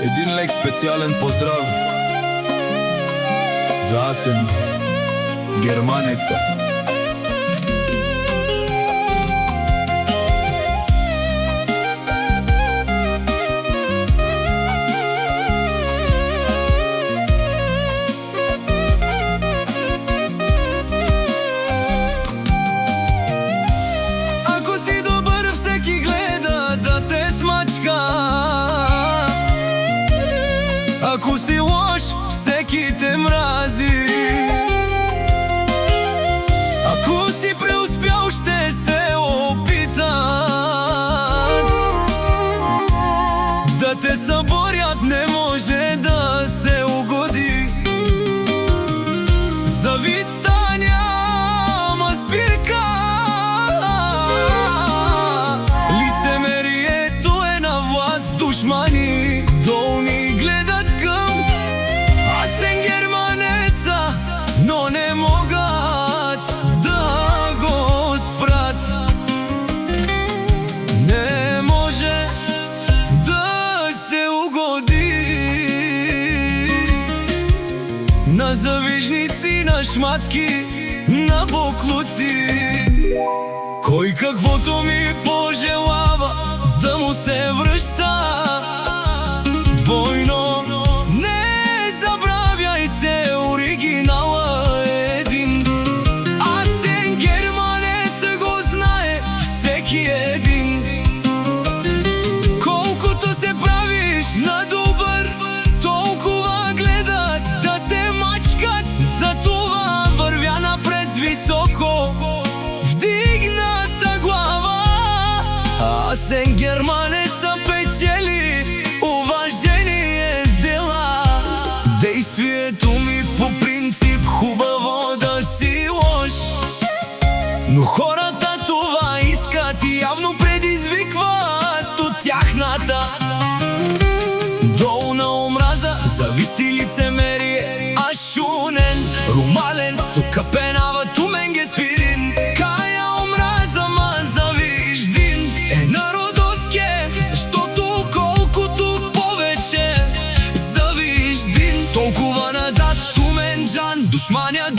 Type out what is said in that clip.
Един лек специјален поздрав за Асен, германеца. Ако си добър, всеки гледа да те смачка. Ако си лош, всеки те мрази. Ако си преуспял, ще се опитат да те съборят, не може да се угоди. Зависта няма спирка. Лицемерието е на власт, душмани долу ни гледат към Асен, германеца, но не могат да го спрат. Не може да се угоди на завижници, на шматки, на буклуци. Кой каквото ми пожелава, да му се връща двойно. Не забравяйте, оригинала е един. Асен, германеца, го знае всеки един. Колкото се правиш на добър, толкова гледат да те мачкат. Затова вървя напред с високо вдигната глава. Асен, германеца, печели уважение с дела. Действието ми по принцип хубаво да си лош, но хората това искат и явно предизвикват от тяхната долна омраза. Зависти, лицемерие, ашунен, румален, сукапенава тумен геспирин. Кая омраза, ма завиждин е народоске, защото колкото повече завиждин, толкова назад тумен джан. Душманя